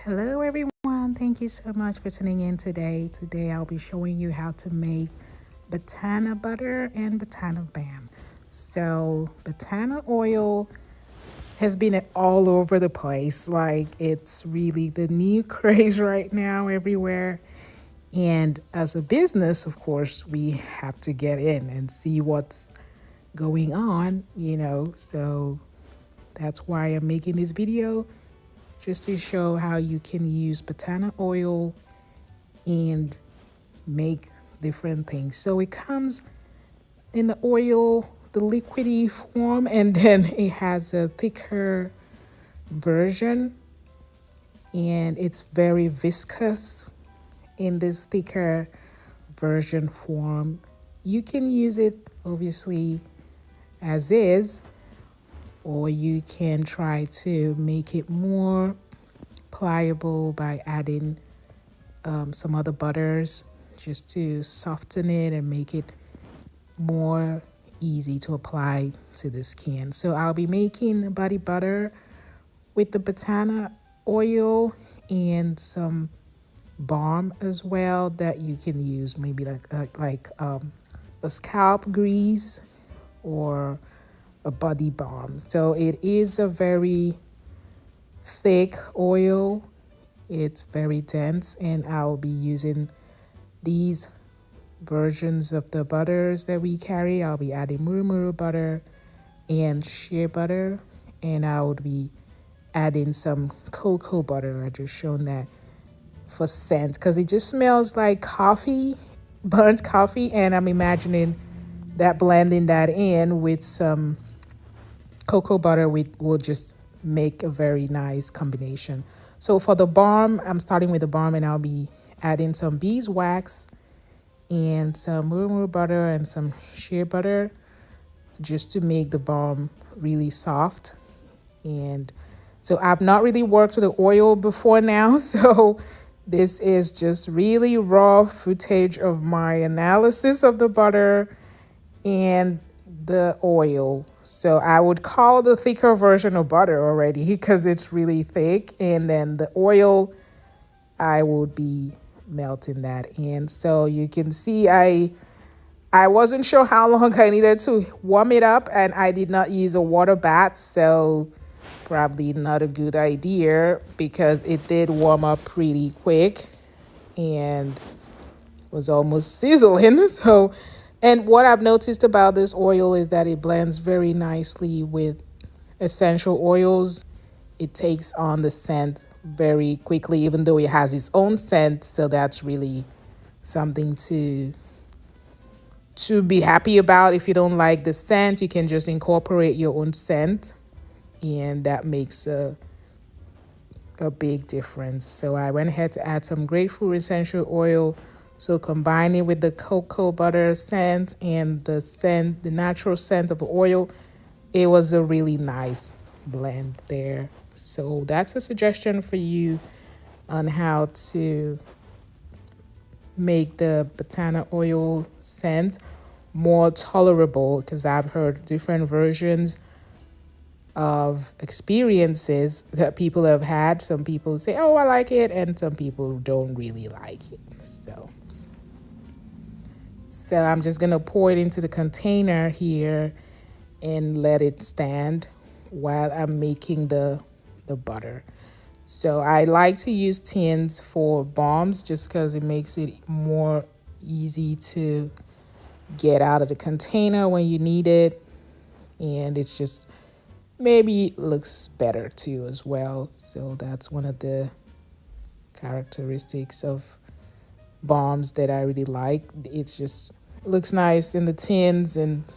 Hello, everyone. Thank you so much for tuning in today. Today, I'll be showing you how to make Batana butter and Batana balm. So, Batana oil has been all over the place. Like, it's really the new craze right now everywhere. And as a business, of course, we have to get in and see what's going on. So, that's why I'm making this video just to show how you can use Batana oil and make different things. So it comes in the oil, the liquidy form, and then it has a thicker version, and it's very viscous in this thicker version form. You can use it obviously as is, or you can try to make it more pliable by adding some other butters just to soften it and make it more easy to apply to the skin. So I'll be making body butter with the Batana oil and some balm as well that you can use, maybe like a scalp grease or a body balm. So it is a very thick oil. It's very dense, and I'll be using these versions of the butters that we carry. I'll be adding murumuru butter and shea butter, and I would be adding some cocoa butter. I just shown that for scent because it just smells like coffee, burnt coffee, and I'm imagining that blending that in with some cocoa butter will just make a very nice combination. So for the balm, I'm starting with the balm, and I'll be adding some beeswax and some murumuru butter and some shea butter just to make the balm really soft. And so I've not really worked with the oil before now, so this is just really raw footage of my analysis of the butter and the oil. So I would call the thicker version of butter already because it's really thick. And then the oil, I would be melting that in. So you can see I wasn't sure how long I needed to warm it up, and I did not use a water bath, so probably not a good idea because it did warm up pretty quick and was almost sizzling. So, and what I've noticed about this oil is that it blends very nicely with essential oils. It takes on the scent very quickly, even though it has its own scent. So that's really something to be happy about. If you don't like the scent, you can just incorporate your own scent, and that makes a big difference. So I went ahead to add some grapefruit essential oil. So combining with the cocoa butter scent and the natural scent of the oil, it was a really nice blend there. So that's a suggestion for you on how to make the Batana oil scent more tolerable, because I've heard different versions of experiences that people have had. Some people say, oh, I like it, and some people don't really like it. So I'm just going to pour it into the container here and let it stand while I'm making the butter. So I like to use tins for balms just because it makes it more easy to get out of the container when you need it. And it's just maybe looks better too as well. So that's one of the characteristics of balms that I really like. It's just looks nice in the tins, and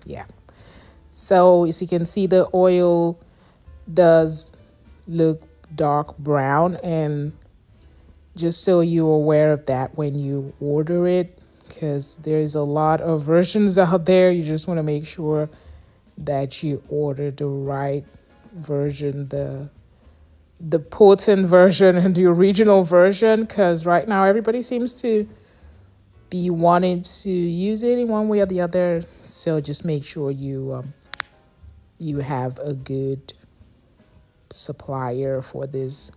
yeah. So as you can see, the oil does look dark brown, and just so you're aware of that when you order it, because there's a lot of versions out there. You just want to make sure that you order the right version, the potent version and the original version, because right now everybody seems to be wanting to use it in one way or the other. So just make sure you have a good supplier for this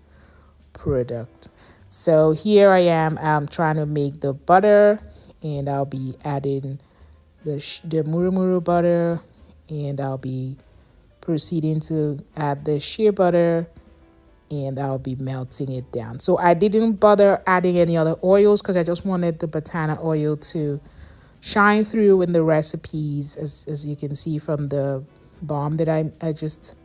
product. So here I am, I'm trying to make the butter, and I'll be adding the murumuru butter, and I'll be proceeding to add the shea butter, and I'll be melting it down. So I didn't bother adding any other oils because I just wanted the Batana oil to shine through in the recipes. As you can see from the balm that I just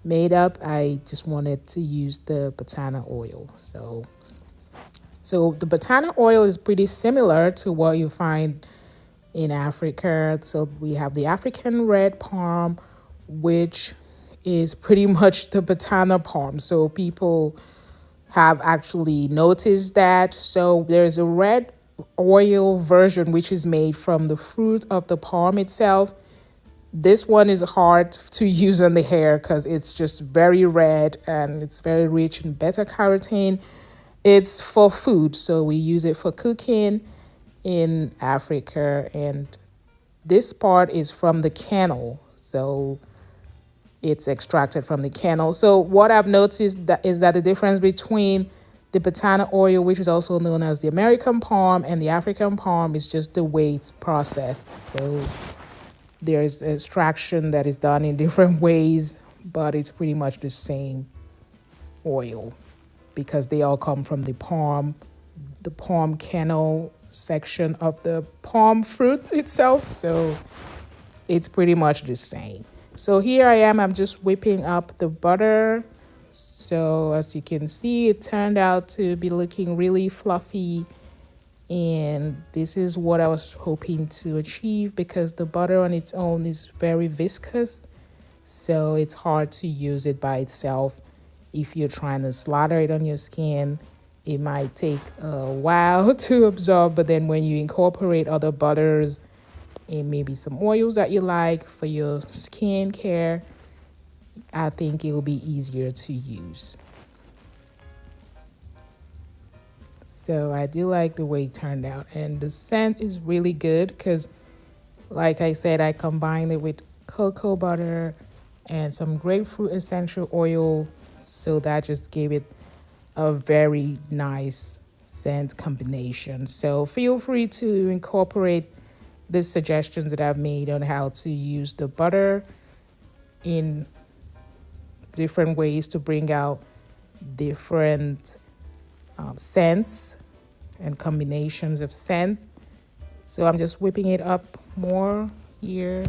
made up, I just wanted to use the Batana oil. So the Batana oil is pretty similar to what you find in Africa. So we have the African red palm, which is pretty much the Batana palm. So people have actually noticed that. So there's a red oil version which is made from the fruit of the palm itself. This one is hard to use on the hair because it's just very red and it's very rich in beta carotene. It's for food, so we use it for cooking in Africa. And this part is from the kennel, so it's extracted from the kennel. So what I've noticed is that the difference between the Batana oil, which is also known as the American palm, and the African palm is just the way it's processed. So there's extraction that is done in different ways, but it's pretty much the same oil because they all come from the palm kernel section of the palm fruit itself. So it's pretty much the same. So here I am, I'm just whipping up the butter. So as you can see, it turned out to be looking really fluffy. And this is what I was hoping to achieve because the butter on its own is very viscous. So it's hard to use it by itself. If you're trying to slaughter it on your skin, it might take a while to absorb. But then when you incorporate other butters and maybe some oils that you like for your skin care, I think it will be easier to use. So I do like the way it turned out. And the scent is really good because, like I said, I combined it with cocoa butter and some grapefruit essential oil. So that just gave it a very nice scent combination. So feel free to incorporate the suggestions that I've made on how to use the butter in different ways to bring out different scents and combinations of scent. So I'm just whipping it up more here.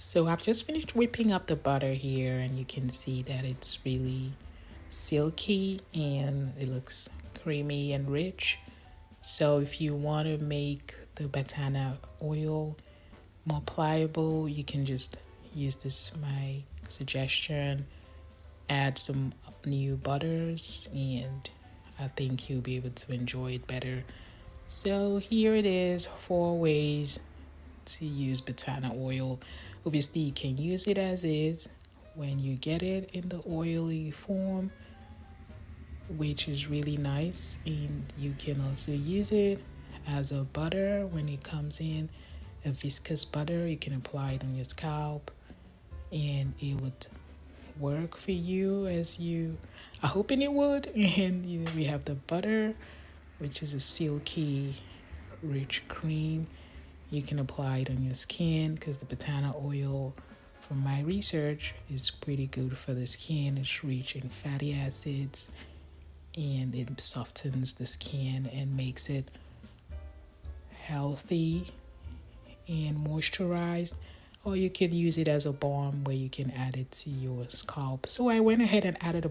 So I've just finished whipping up the butter here, and you can see that it's really silky and it looks creamy and rich. So if you want to make the Batana oil more pliable, you can just use this, my suggestion, add some new butters, and I think you'll be able to enjoy it better. So here it is, 4 ways to use Batana oil. Obviously, you can use it as is when you get it in the oily form, which is really nice. And you can also use it as a butter when it comes in, a viscous butter. You can apply it on your scalp and it would work for you as you are hoping it would. And we have the butter, which is a silky, rich cream. You can apply it on your skin because the Batana oil, from my research, is pretty good for the skin. It's rich in fatty acids and it softens the skin and makes it healthy and moisturized. Or you could use it as a balm where you can add it to your scalp. So I went ahead and added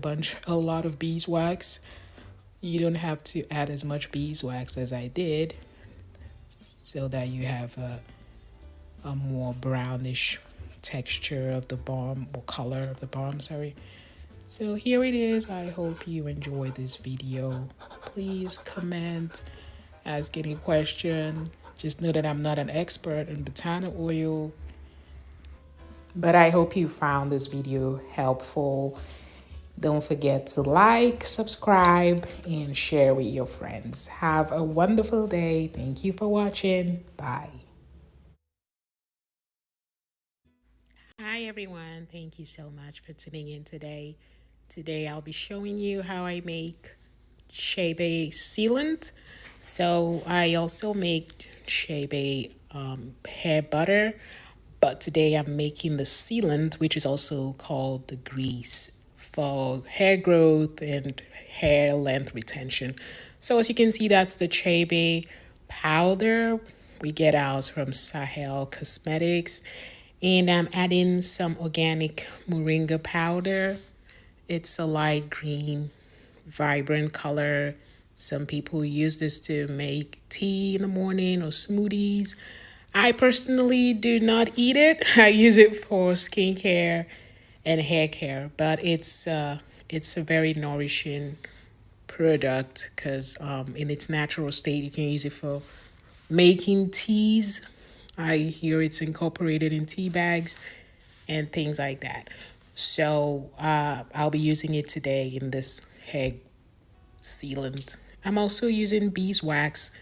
a lot of beeswax. You don't have to add as much beeswax as I did, so that you have a more brownish texture of the balm, or color of the balm, sorry. So here it is. I hope you enjoyed this video. Please comment, ask any question. Just know that I'm not an expert in Batana oil, but I hope you found this video helpful. Don't forget to like, subscribe, and share with your friends. Have a wonderful day. Thank you for watching. Bye. Hi everyone. Thank you so much for tuning in today. Today I'll be showing you how I make Chebe sealant. So I also make Chebe hair butter, but today I'm making the sealant, which is also called the grease for hair growth and hair length retention. So as you can see, that's the Chebe powder. We get ours from Sahel Cosmetics. And I'm adding some organic moringa powder. It's a light green, vibrant color. Some people use this to make tea in the morning or smoothies. I personally do not eat it. I use it for skincare and hair care, but it's a very nourishing product because in its natural state you can use it for making teas. I hear it's incorporated in tea bags and things like that. So I'll be using it today in this hair sealant. I'm also using beeswax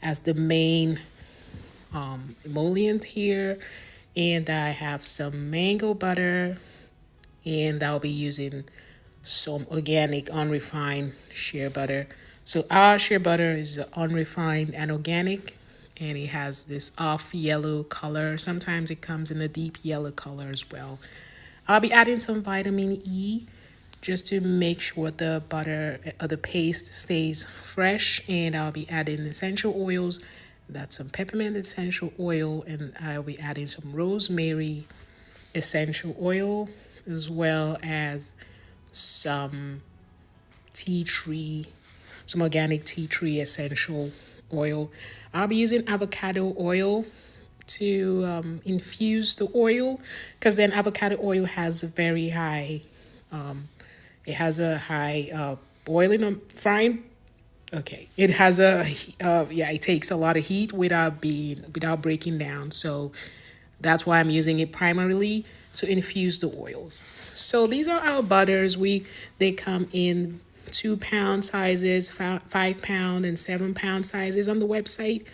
as the main emollient here, and I have some mango butter, and I'll be using some organic unrefined shea butter. So our shea butter is unrefined and organic, and it has this off yellow color. Sometimes it comes in a deep yellow color as well. I'll be adding some vitamin E just to make sure the butter or the paste stays fresh, and I'll be adding essential oils. That's some peppermint essential oil, and I'll be adding some rosemary essential oil, as well as some tea tree, some organic tea tree essential oil. I'll be using avocado oil to infuse the oil, because then avocado oil has a very high, it has a high boiling frying. Okay, it has a yeah, it takes a lot of heat without breaking down. So that's why I'm using it primarily to infuse the oils. So these are our butters. They come in 2 pound sizes, 5 pound and 7 pound sizes on the website.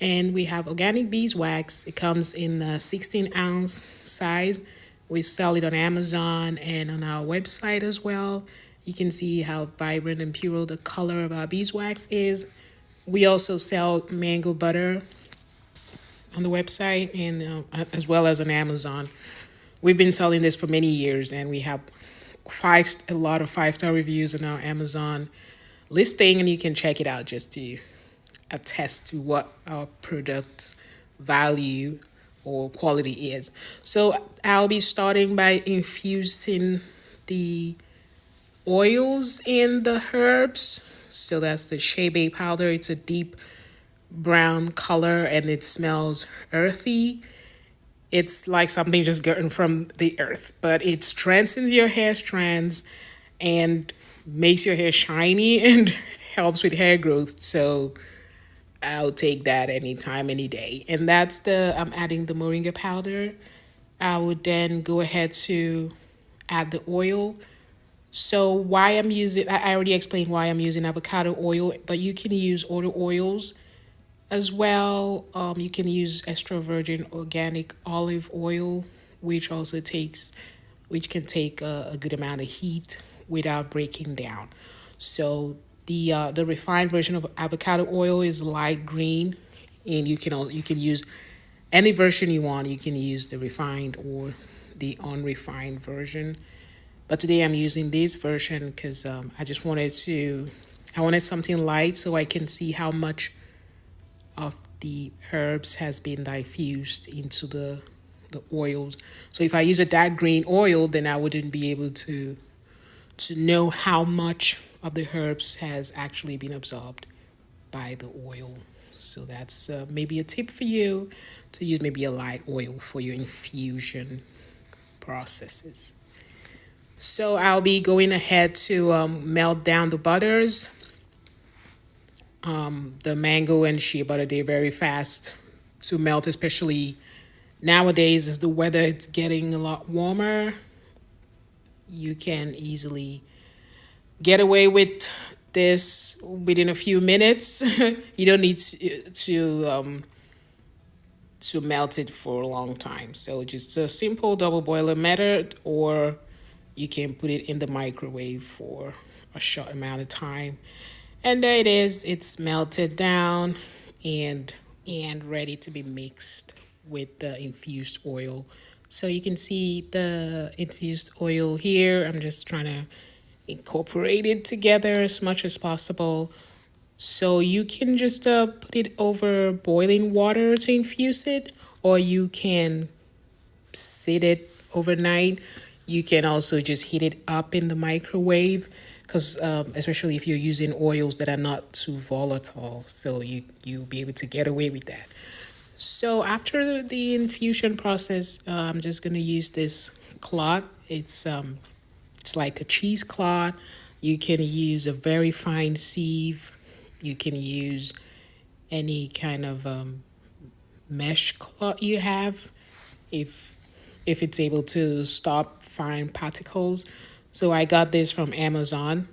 And we have organic beeswax. It comes in a 16-ounce size. We sell it on Amazon and on our website as well. You can see how vibrant and pure the color of our beeswax is. We also sell mango butter on the website and as well as on Amazon. We've been selling this for many years, and we have a lot of 5-star reviews on our Amazon listing, and you can check it out just to attest to what our product's value or quality is. So I'll be starting by infusing the oils in the herbs. So that's the Chebe powder. It's a deep brown color and it smells earthy. It's like something just gotten from the earth, but it strengthens your hair strands and makes your hair shiny and helps with hair growth. So I'll take that anytime, any day. And I'm adding the moringa powder. I would then go ahead to add the oil. So I already explained why I'm using avocado oil, but you can use other oils as well. You can use extra virgin organic olive oil, which can take a good amount of heat without breaking down. So the refined version of avocado oil is light green, and you can use any version you want. You can use the refined or the unrefined version. But today I'm using this version because I wanted something light so I can see how much of the herbs has been diffused into the oils. So if I use a dark green oil, then I wouldn't be able to know how much of the herbs has actually been absorbed by the oil. So that's maybe a tip for you to use maybe a light oil for your infusion processes. So I'll be going ahead to melt down the butters. The mango and shea butter, they're very fast to melt, especially nowadays as the weather it's getting a lot warmer. You can easily get away with this within a few minutes. You don't need to melt it for a long time. So just a simple double boiler method, or you can put it in the microwave for a short amount of time. And there it is. It's melted down and ready to be mixed with the infused oil. So you can see the infused oil here. I'm just trying to incorporate it together as much as possible. So you can just put it over boiling water to infuse it, or you can sit it overnight. You can also just heat it up in the microwave, because especially if you're using oils that are not too volatile, so you'll be able to get away with that. So after the infusion process, I'm just gonna use this cloth. It's like a cheesecloth. You can use a very fine sieve. You can use any kind of mesh cloth you have, if it's able to stop fine particles. So I got this from Amazon,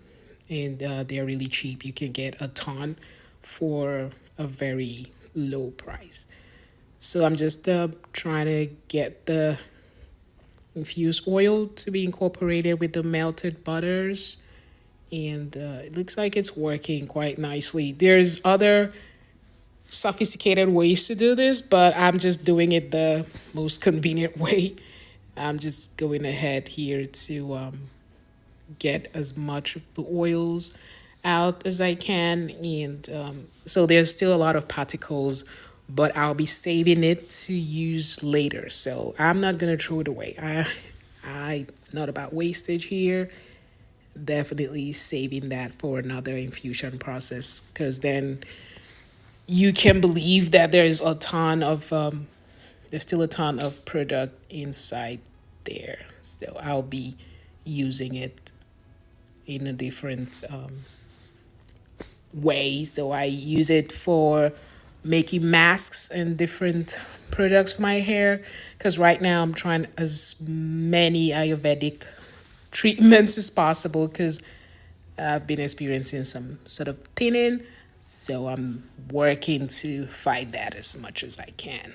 and they're really cheap. You can get a ton for a very low price. So I'm just trying to get the infused oil to be incorporated with the melted butters, and it looks like it's working quite nicely. There's other sophisticated ways to do this, but I'm just doing it the most convenient way. I'm just going ahead here to get as much of the oils out as I can. And so there's still a lot of particles, but I'll be saving it to use later. So I'm not going to throw it away. I not about wastage here. Definitely saving that for another infusion process, because then you can believe that there's still a ton of product inside there. So I'll be using it in a different way. So I use it for making masks and different products for my hair, because right now I'm trying as many ayurvedic treatments as possible, because I've been experiencing some sort of thinning. So I'm working to fight that as much as I can.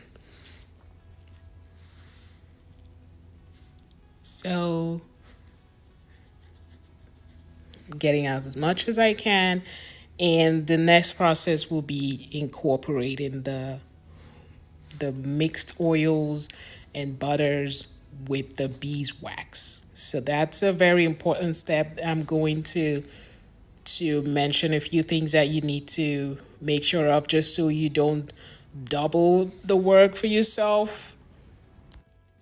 So getting out as much as I can. And the next process will be incorporating the mixed oils and butters with the beeswax. So that's a very important step. I'm going to mention a few things that you need to make sure of, just so you don't double the work for yourself.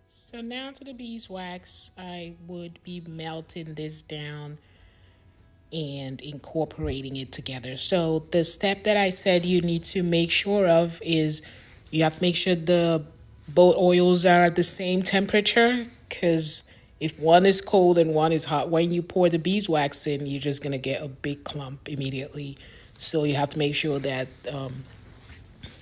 So now to the beeswax, I would be melting this down and incorporating it together. So the step that I said you need to make sure of is you have to make sure the both oils are at the same temperature, because if one is cold and one is hot, when you pour the beeswax in, you're just going to get a big clump immediately. So you have to make sure that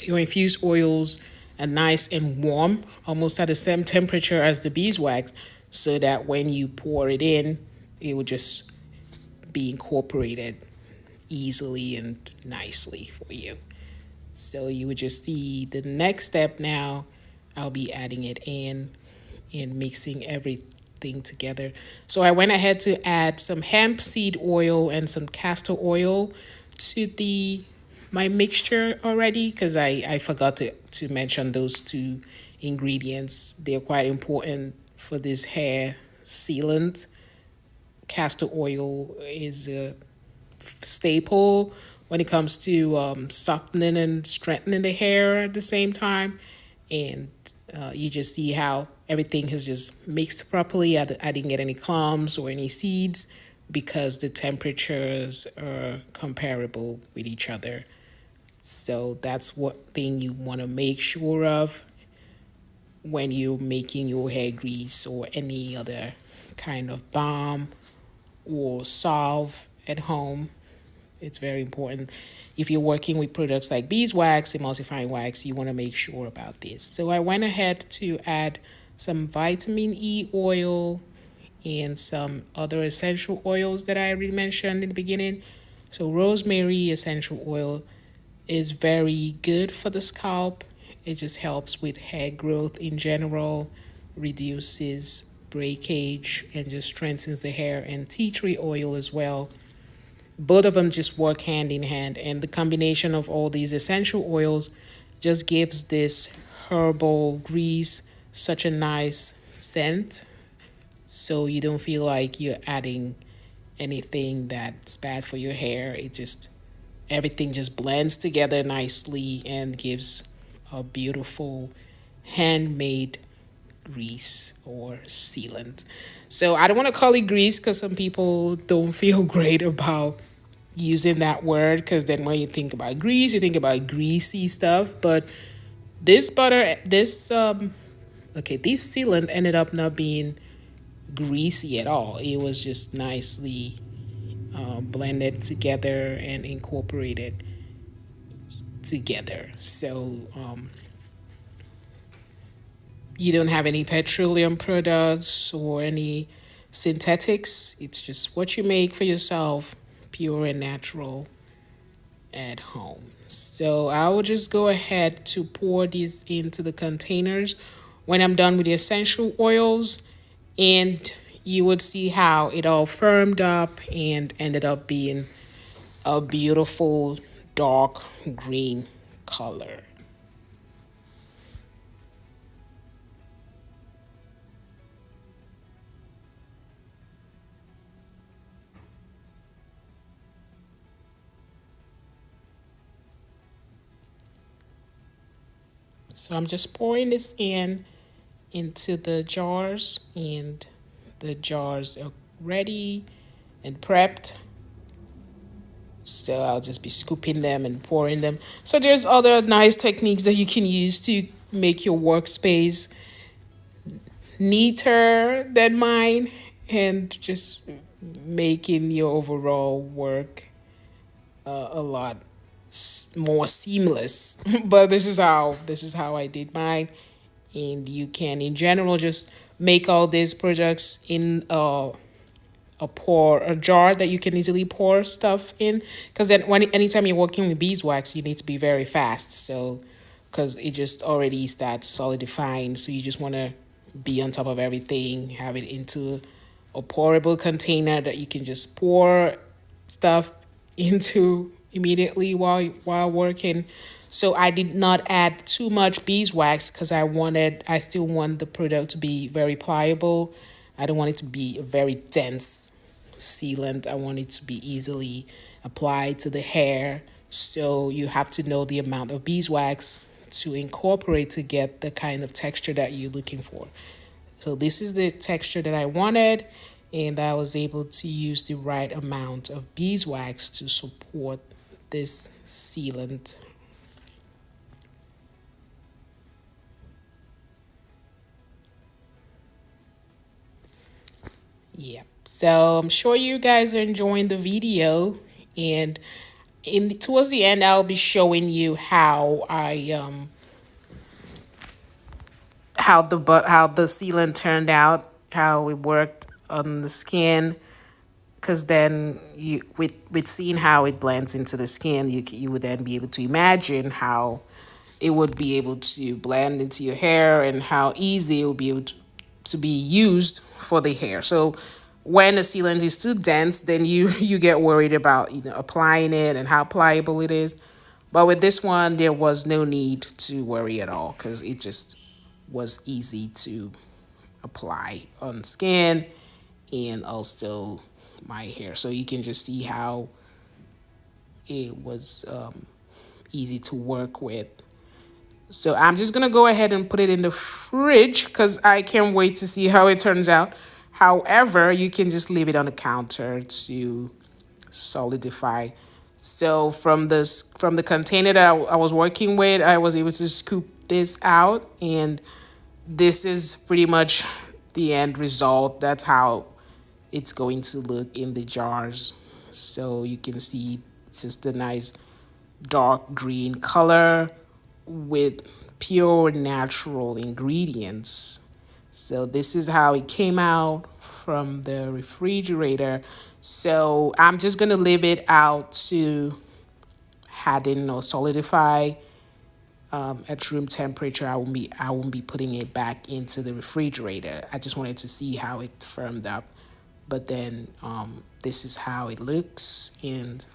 your infused oils are nice and warm, almost at the same temperature as the beeswax, so that when you pour it in, it will just be incorporated easily and nicely for you. So you would just see the next step now. I'll be adding it in and mixing everything together. So I went ahead to add some hemp seed oil and some castor oil to the my mixture already, because I forgot to mention those two ingredients. They're quite important for this hair sealant. Castor oil is a staple when it comes to softening and strengthening the hair at the same time. And you just see how everything has just mixed properly. I didn't get any clumps or any seeds, because the temperatures are comparable with each other. So that's what thing you want to make sure of when you're making your hair grease or any other kind of balm or salve at home. It's very important. If you're working with products like beeswax, emulsifying wax, you want to make sure about this. So I went ahead to add some vitamin E oil and some other essential oils that I already mentioned in the beginning. So rosemary essential oil is very good for the scalp. It just helps with hair growth in general, reduces breakage, and just strengthens the hair. And tea tree oil as well. Both of them just work hand in hand, and the combination of all these essential oils just gives this herbal grease such a nice scent, so you don't feel like you're adding anything that's bad for your hair. It just, everything just blends together nicely and gives a beautiful handmade grease or sealant. So I don't want to call it grease because some people don't feel great about using that word, because then when you think about grease, you think about greasy stuff. But this butter, this sealant ended up not being greasy at all. It was just nicely blended together and incorporated together. So you don't have any petroleum products or any synthetics. It's just what you make for yourself, pure and natural at home. So I will just go ahead to pour these into the containers when I'm done with the essential oils, and you would see how it all firmed up and ended up being a beautiful dark green color. So I'm just pouring this into the jars, and the jars are ready and prepped. So I'll just be scooping them and pouring them. So there's other nice techniques that you can use to make your workspace neater than mine, and just making your overall work a lot more seamless. But this is how I did mine, and you can in general just make all these products in a jar that you can easily pour stuff in, because then anytime you're working with beeswax, you need to be very fast. So because it just already starts solidifying, so you just want to be on top of everything, have it into a pourable container that you can just pour stuff into immediately while working. So I did not add too much beeswax because I still want the product to be very pliable. I don't want it to be a very dense sealant. I want it to be easily applied to the hair. So you have to know the amount of beeswax to incorporate to get the kind of texture that you're looking for. So this is the texture that I wanted, and I was able to use the right amount of beeswax to support this sealant. Yeah. So I'm sure you guys are enjoying the video, and towards the end I'll be showing you how the sealant turned out, how it worked on the skin. Because then you with seeing how it blends into the skin, you would then be able to imagine how it would be able to blend into your hair, and how easy it would be able to be used for the hair. So when the sealant is too dense, then you get worried about applying it and how pliable it is. But with this one, there was no need to worry at all, because it just was easy to apply on skin and also my hair. So you can just see how it was easy to work with. So I'm just gonna go ahead and put it in the fridge because I can't wait to see how it turns out. However, you can just leave it on the counter to solidify. So from the container that I was working with, I was able to scoop this out, and this is pretty much the end result. That's how it's going to look in the jars. So you can see just a nice dark green color with pure natural ingredients. So this is how it came out from the refrigerator. So I'm just gonna leave it out to harden or solidify at room temperature. I won't be putting it back into the refrigerator. I just wanted to see how it firmed up. But then this is how it looks, and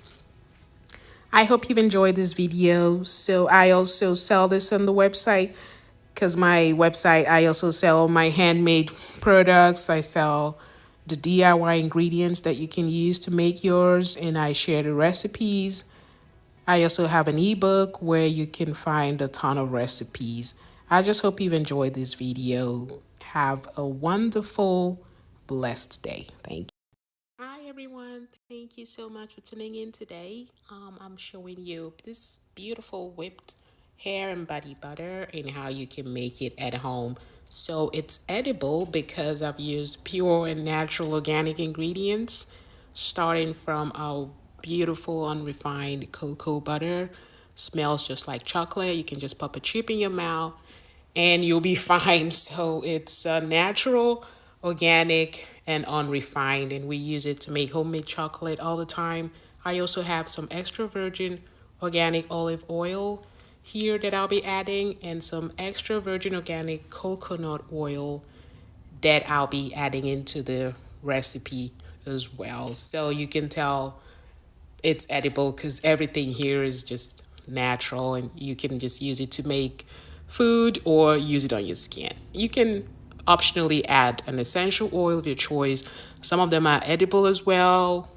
I hope you've enjoyed this video. So I also sell this on the website, because my website, I also sell my handmade products. I sell the DIY ingredients that you can use to make yours, and I share the recipes. I also have an ebook where you can find a ton of recipes. I just hope you've enjoyed this video. Have a wonderful, blessed day. Thank you. Hi everyone, thank you so much for tuning in today. I'm showing you this beautiful whipped hair and body butter and how you can make it at home. So it's edible because I've used pure and natural organic ingredients, starting from our beautiful unrefined cocoa butter. Smells just like chocolate. You can just pop a chip in your mouth and you'll be fine. So it's natural, organic, and unrefined, and we use it to make homemade chocolate all the time. I also have some extra virgin organic olive oil here that I'll be adding, and some extra virgin organic coconut oil that I'll be adding into the recipe as well. So you can tell it's edible because everything here is just natural, and you can just use it to make food or use it on your skin. You can optionally add an essential oil of your choice. Some of them are edible as well,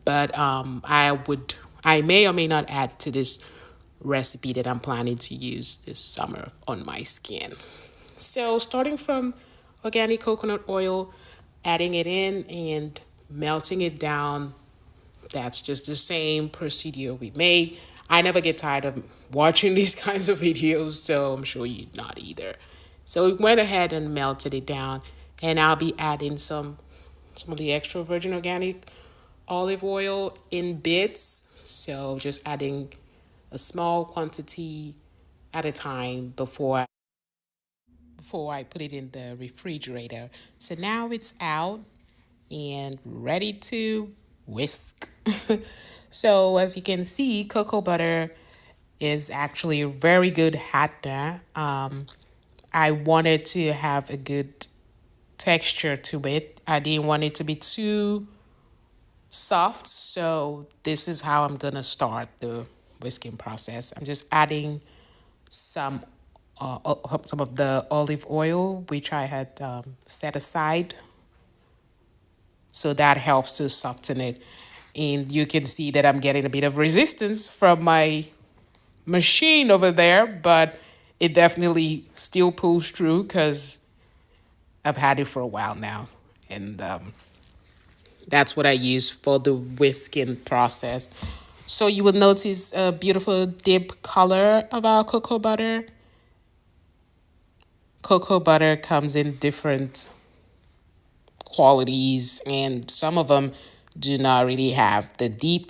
but I may or may not add to this recipe that I'm planning to use this summer on my skin. So starting from organic coconut oil, adding it in and melting it down, that's just the same procedure we made. I never get tired of watching these kinds of videos, so I'm sure you not either. So we went ahead and melted it down, and I'll be adding some of the extra virgin organic olive oil in bits. So just adding a small quantity at a time before I put it in the refrigerator. So now it's out and ready to whisk. So as you can see, cocoa butter is actually a very good hatna. I wanted to have a good texture to it. I didn't want it to be too soft, so this is how I'm gonna start the whisking process. I'm just adding some some of the olive oil which I had set aside, so that helps to soften it. And you can see that I'm getting a bit of resistance from my machine over there, but it definitely still pulls through because I've had it for a while now. And that's what I use for the whisking process. So you will notice a beautiful deep color of our cocoa butter. Cocoa butter comes in different qualities, and some of them do not really have the deep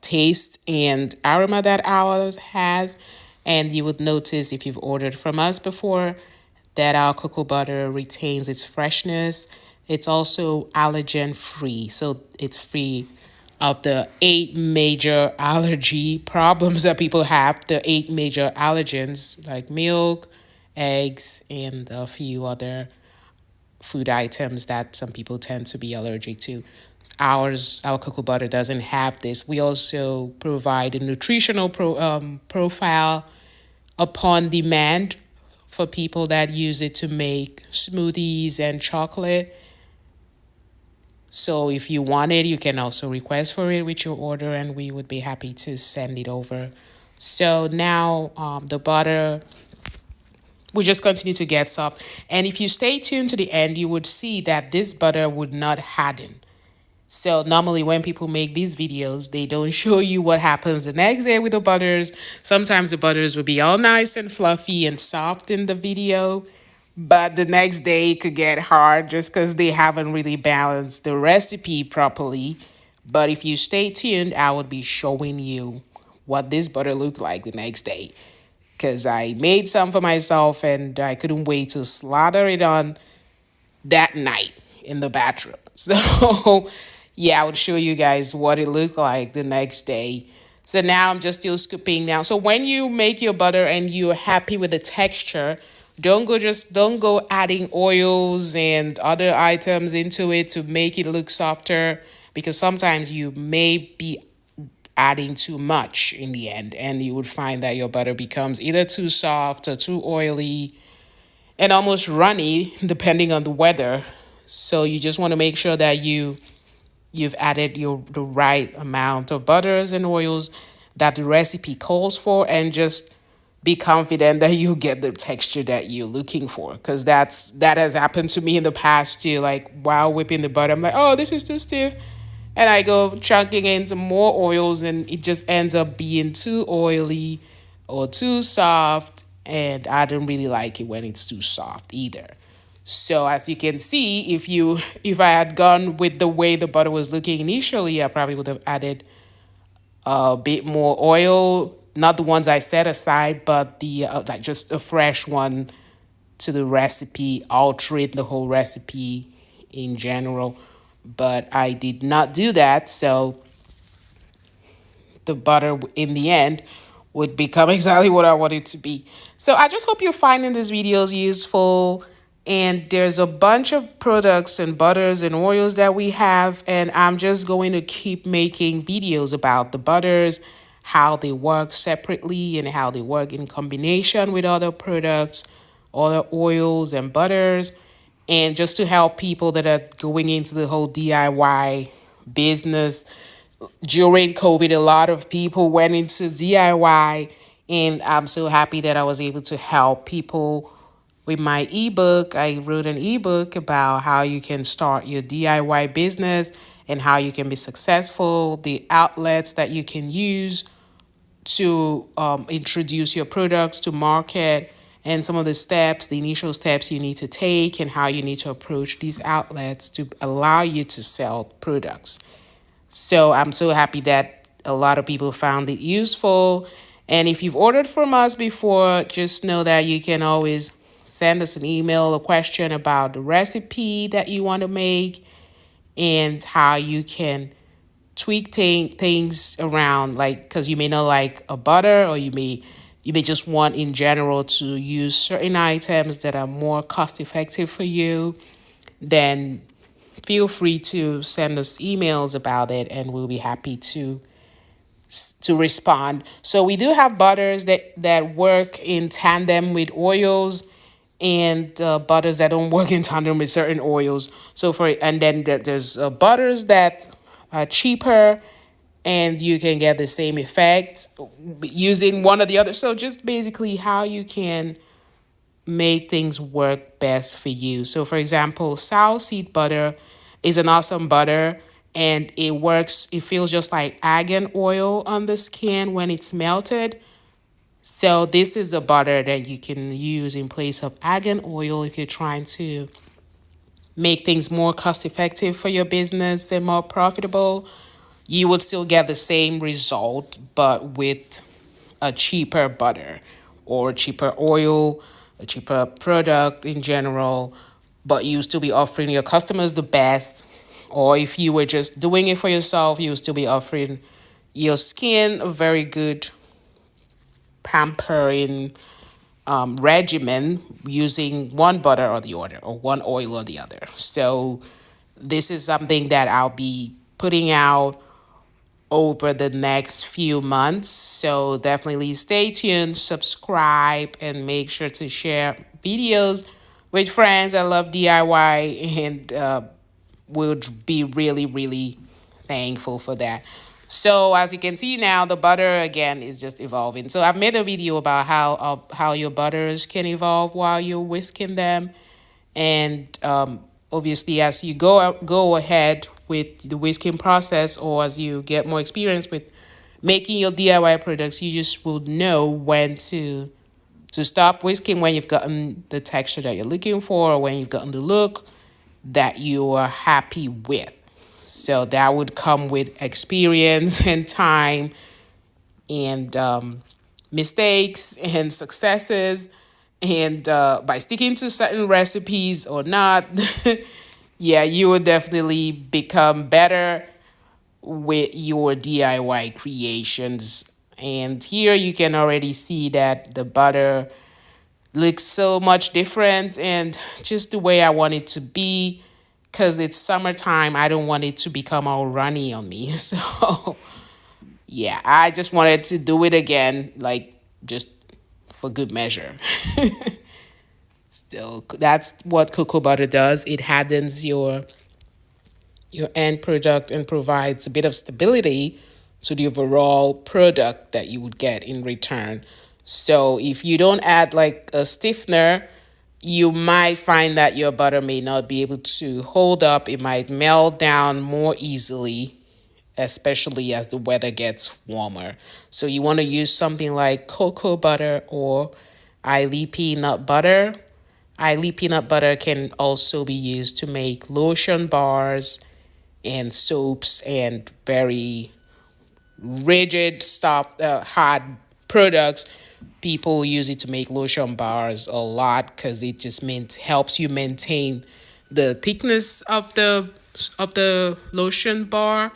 taste and aroma that ours has. And you would notice if you've ordered from us before that our cocoa butter retains its freshness. It's also allergen free, so it's free of the 8 major allergy problems that people have. The 8 major allergens like milk, eggs, and a few other food items that some people tend to be allergic to. Our cocoa butter doesn't have this. We also provide a nutritional profile upon demand for people that use it to make smoothies and chocolate. So if you want it, you can also request for it with your order, and we would be happy to send it over. So now the butter will just continue to get soft. And if you stay tuned to the end, you would see that this butter would not harden. So normally when people make these videos, they don't show you what happens the next day with the butters. Sometimes the butters will be all nice and fluffy and soft in the video, But the next day it could get hard just because they haven't really balanced the recipe properly. But if you stay tuned, I would be showing you what this butter looked like the next day. Because I made some for myself and I couldn't wait to slaughter it on that night in the bathroom. So, yeah, I would show you guys what it looked like the next day. So now I'm just still scooping down. So when you make your butter and you're happy with the texture, don't go adding oils and other items into it to make it look softer, because sometimes you may be adding too much in the end and you would find that your butter becomes either too soft or too oily and almost runny depending on the weather. So you just want to make sure that you've added the right amount of butters and oils that the recipe calls for, and just be confident that you get the texture that you're looking for, because that has happened to me in the past too. Like while whipping the butter, I'm like, oh, this is too stiff, and I go chunking into more oils and it just ends up being too oily or too soft, and I don't really like it when it's too soft either. So as you can see, if I had gone with the way the butter was looking initially, I probably would have added a bit more oil, not the ones I set aside, but the like just a fresh one to the recipe, altering the whole recipe in general. But I did not do that, so the butter in the end would become exactly what I want it to be. So I just hope you're finding these videos useful. And there's a bunch of products and butters and oils that we have, and I'm just going to keep making videos about the butters, how they work separately and how they work in combination with other products, other oils and butters, and just to help people that are going into the whole DIY business. During COVID, a lot of people went into DIY, and I'm so happy that I was able to help people with my ebook. I wrote an ebook about how you can start your DIY business and how you can be successful, the outlets that you can use to introduce your products to market, and some of the steps, the initial steps you need to take, and how you need to approach these outlets to allow you to sell products. So I'm so happy that a lot of people found it useful. And if you've ordered from us before, just know that you can always send us an email, a question about the recipe that you want to make and how you can tweak things around, like because you may not like a butter, or you may just want in general to use certain items that are more cost effective for you. Then feel free to send us emails about it and we'll be happy to respond. So we do have butters that work in tandem with oils, and butters that don't work in tandem with certain oils. And then there's butters that are cheaper and you can get the same effect using one or the other. So just basically how you can make things work best for you. So for example, sour seed butter is an awesome butter, and it feels just like argan oil on the skin when it's melted. So this is a butter that you can use in place of argan oil if you're trying to make things more cost effective for your business and more profitable. You would still get the same result, but with a cheaper butter or cheaper oil, a cheaper product in general, but you still be offering your customers the best. Or if you were just doing it for yourself, you would still be offering your skin a very good pampering regimen using one butter or the other, or one oil or the other. So this is something that I'll be putting out over the next few months. So definitely stay tuned, subscribe, and make sure to share videos with friends that love DIY, and would be really, really thankful for that. So as you can see now, the butter again is just evolving. So I've made a video about how your butters can evolve while you're whisking them, and obviously as you go ahead with the whisking process, or as you get more experience with making your DIY products, you just will know when to to stop whisking when you've gotten the texture that you're looking for, or when you've gotten the look that you are happy with. So that would come with experience and time and mistakes and successes. And by sticking to certain recipes or not, yeah, you will definitely become better with your DIY creations. And here you can already see that the butter looks so much different and just the way I want it to be, because it's summertime. I don't want it to become all runny on me. So yeah, I just wanted to do it again, like just for good measure. So that's what cocoa butter does. It hardens your end product and provides a bit of stability to the overall product that you would get in return. So if you don't add like a stiffener, you might find that your butter may not be able to hold up. It might melt down more easily, especially as the weather gets warmer. So you want to use something like cocoa butter or Islay peanut butter. Islay peanut butter can also be used to make lotion bars and soaps and very rigid stuff, hard products. People use it to make lotion bars a lot because it just means helps you maintain the thickness of the lotion bar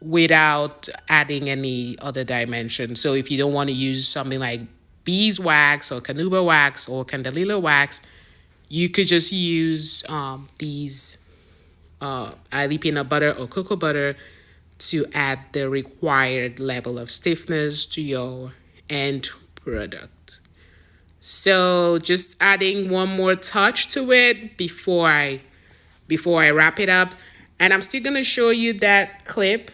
without adding any other dimension. So if you don't want to use something like beeswax or canuba wax or candelilla wax, you could just use these Islay peanut butter or cocoa butter to add the required level of stiffness to your end product. So just adding one more touch to it before I wrap it up. And I'm still gonna show you that clip.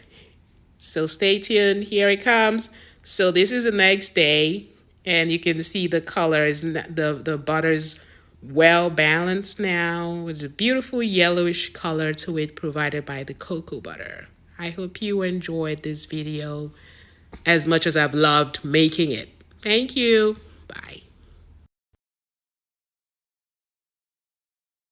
So stay tuned. Here it comes. So this is the next day, and you can see the color is the butter's well balanced now with a beautiful yellowish color to it provided by the cocoa butter. I hope you enjoyed this video as much as I've loved making it. Thank you. Bye.